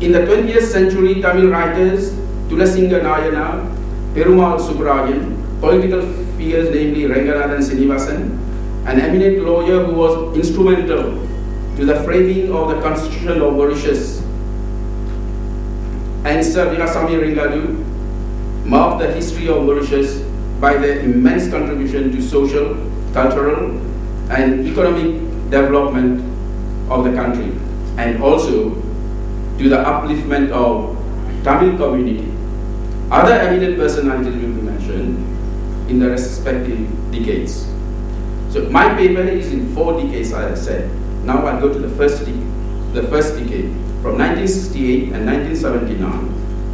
In the 20th century, Tamil writers Tulasinga Nayana, Perumal Subbarayan, political figures namely Ranganathan Srinivasan, an eminent lawyer who was instrumental to the framing of the Constitution of Mauritius, and Sir Virasamy Ringadu, marked the history of Mauritius by their immense contribution to social, cultural, and economic development of the country, and also to the upliftment of Tamil community. Other eminent personalities will be mentioned in the respective decades. So my paper is in 4 decades, as I said. Now I'll go to the first decade, from 1968 and 1979,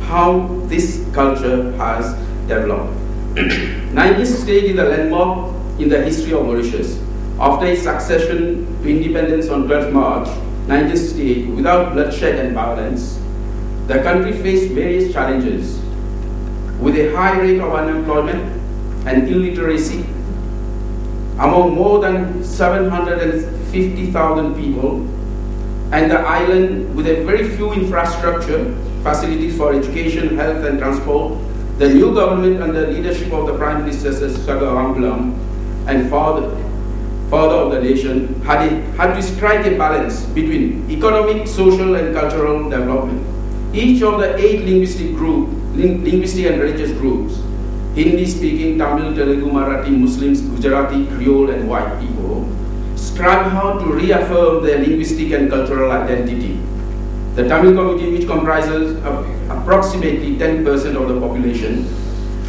how this culture has developed. 1968 is a landmark in the history of Mauritius. After its succession to independence on 12 March 1968, without bloodshed and violence, the country faced various challenges with a high rate of unemployment and illiteracy among more than 750,000 people, and the island with a very few infrastructure facilities for education, health, and transport. The new government under leadership of the Prime Minister Sagar Rambulam and father of the nation had to strike a balance between economic, social, and cultural development. Each of the 8 linguistic and religious groups, Hindi-speaking, Tamil, Telugu, Marathi, Muslims, Gujarati, Creole, and white people, strive hard to reaffirm their linguistic and cultural identity. The Tamil community, which comprises approximately 10% of the population,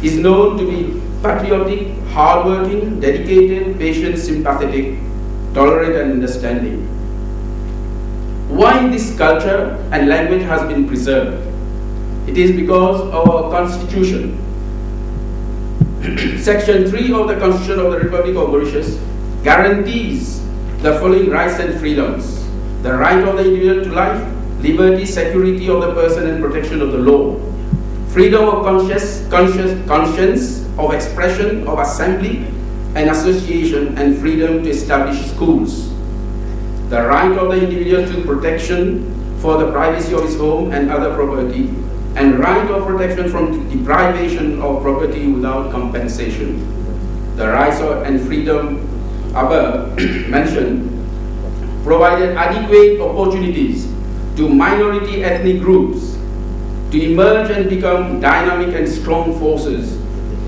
is known to be patriotic, hardworking, dedicated, patient, sympathetic, tolerant, and understanding. Why this culture and language has been preserved? It is because of our Constitution. Section 3 of the Constitution of the Republic of Mauritius guarantees the following rights and freedoms: the right of the individual to life, liberty, security of the person, and protection of the law; freedom of conscience, of expression, of assembly and association, and freedom to establish schools; the right of the individual to protection for the privacy of his home and other property, and right of protection from deprivation of property without compensation. The rights and freedom above mentioned provided adequate opportunities to minority ethnic groups to emerge and become dynamic and strong forces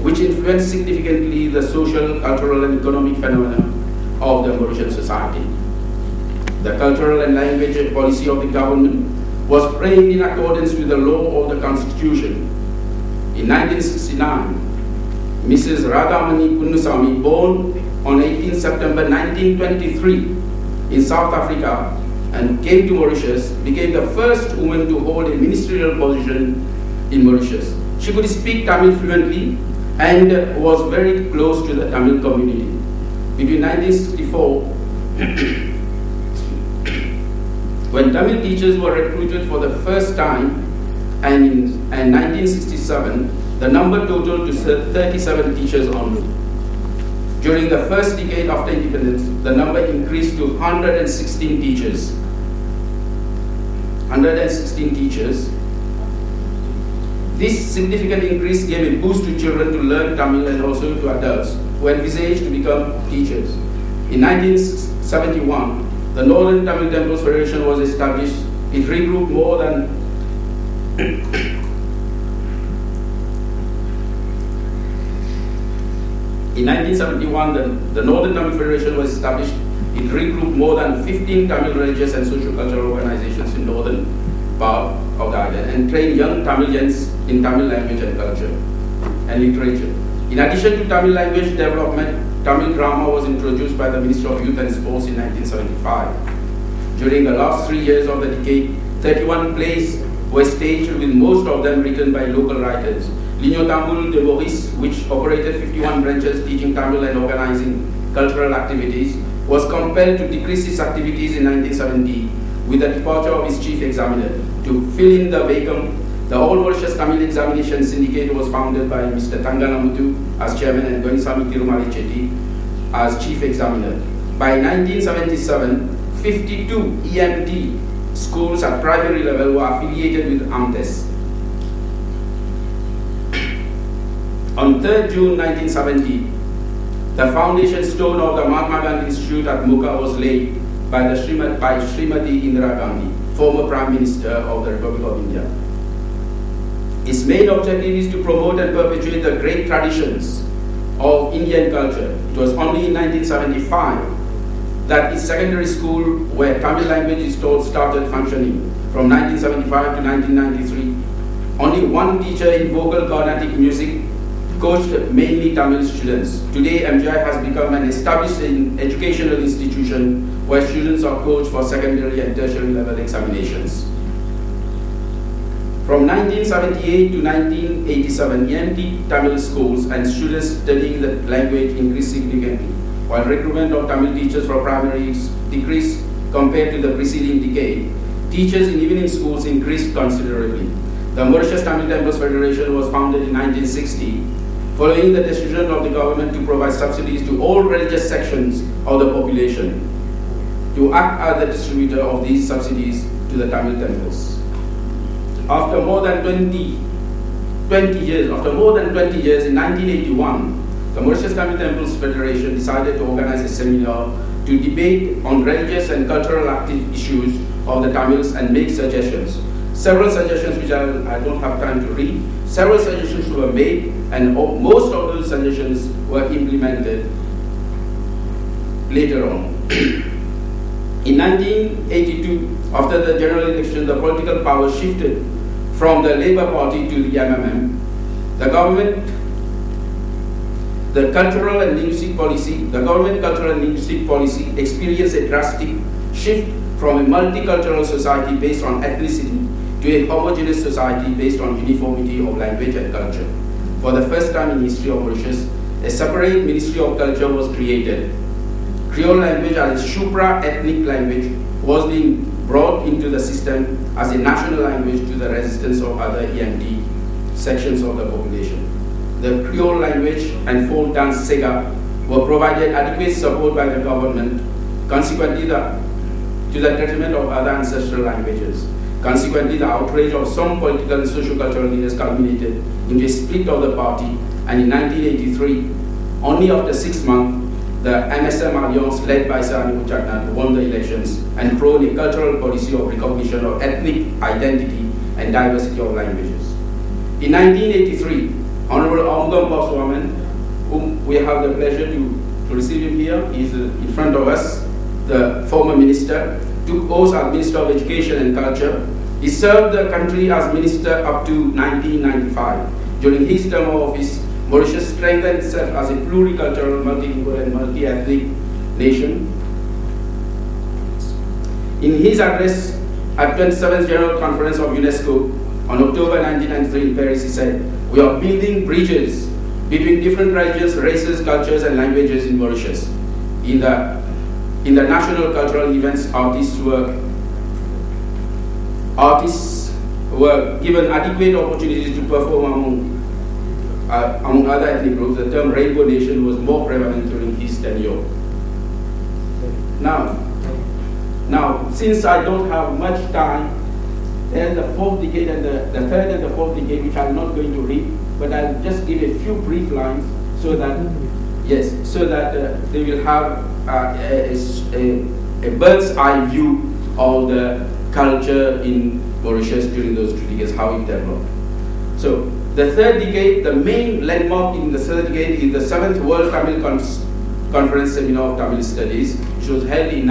which influence significantly the social, cultural, and economic phenomena of the Mauritian society. The cultural and language policy of the government was framed in accordance with the law of the Constitution. In 1969, Mrs. Radhamani Kunnusamy, born on 18 September 1923 in South Africa and came to Mauritius, became the first woman to hold a ministerial position in Mauritius. She could speak Tamil fluently and was very close to the Tamil community. Between 1964, when Tamil teachers were recruited for the first time, and in 1967, the number totaled to 37 teachers only. During the first decade after independence, the number increased to 116 teachers. 116 teachers. This significant increase gave a boost to children to learn Tamil and also to adults who envisaged to become teachers. In 1971, the Northern Tamil Temples Federation was established. It regrouped more than In 1971, the Northern Tamil Federation was established. It regrouped more than 15 Tamil religious and socio-cultural organizations in northern part of the island and trained young Tamilians in Tamil language and culture and literature. In addition to Tamil language development, Tamil drama was introduced by the Ministry of Youth and Sports in 1975. During the last 3 years of the decade, 31 plays were staged, with most of them written by local writers. Ligno Tamil de Maurice, which operated 51 branches teaching Tamil and organizing cultural activities, was compelled to decrease its activities in 1970 with the departure of its chief examiner. To fill in the vacuum, the All Mauritius Tamil Examination Syndicate was founded by Mr. Tanganamuthu as chairman and Goinsamy Tirumali Chetty as chief examiner. By 1977, 52 EMT schools at primary level were affiliated with AMTES. On 3rd June 1970, the foundation stone of the Mahatma Gandhi Institute at Mukha was laid by Srimati Indira Gandhi, former Prime Minister of the Republic of India. Its main objective is to promote and perpetuate the great traditions of Indian culture. It was only in 1975 that its secondary school, where Tamil language is taught, started functioning. From 1975 to 1993, only one teacher in vocal Carnatic music coached mainly Tamil students. Today, MGI has become an established educational institution where students are coached for secondary and tertiary level examinations. From 1978 to 1987, EMT Tamil schools and students studying the language increased significantly, while recruitment of Tamil teachers for primaries decreased compared to the preceding decade. Teachers in evening schools increased considerably. The Mauritius Tamil Temples Federation was founded in 1960, following the decision of the government to provide subsidies to all religious sections of the population, to act as the distributor of these subsidies to the Tamil temples. After more than 20 years, in 1981, the Mauritius Tamil Temples Federation decided to organize a seminar to debate on religious and cultural active issues of the Tamils and make suggestions. Several suggestions, which I don't have time to read, several suggestions were made, and most of those suggestions were implemented later on. In 1982, after the general election, the political power shifted from the Labour Party to the MMM. The government cultural and linguistic policy experienced a drastic shift from a multicultural society based on ethnicity to a homogeneous society based on uniformity of language and culture. For the first time in history of Mauritius, a separate Ministry of Culture was created. Creole language as a supra-ethnic language was being brought into the system as a national language to the resistance of other EMT sections of the population. The Creole language and folk dance Sega were provided adequate support by the government, consequently to the detriment of other ancestral languages. Consequently, the outrage of some political and socio-cultural leaders culminated into a split of the party, and in 1983, only after 6 months, the MSM Alliance, led by Sir Anibu Chaknat, won the elections and prone a cultural policy of recognition of ethnic identity and diversity of languages. In 1983, Honorable Amugam Paswaman, whom we have the pleasure to receive him here, he is in front of us, the former minister, took oath as Minister of Education and Culture. He served the country as minister up to 1995. During his term of office, Mauritius strengthened itself as a pluricultural, multilingual and multi-ethnic nation. In his address at 27th General Conference of UNESCO on October 1993 in Paris, he said, "We are building bridges between different religions, races, cultures and languages in Mauritius. In the national cultural events, artists were given adequate opportunities to perform among other ethnic groups. The term Rainbow Nation was more prevalent during his tenure." Now, since I don't have much time, there's the fourth decade and the third and the fourth decade, which I'm not going to read, but I'll just give a few brief lines so that they will have a bird's eye view of the culture in Mauritius during those 2 decades, how it developed. So, the third decade, the main landmark in the third decade is the 7th World Tamil Conference Seminar of Tamil Studies, which was held in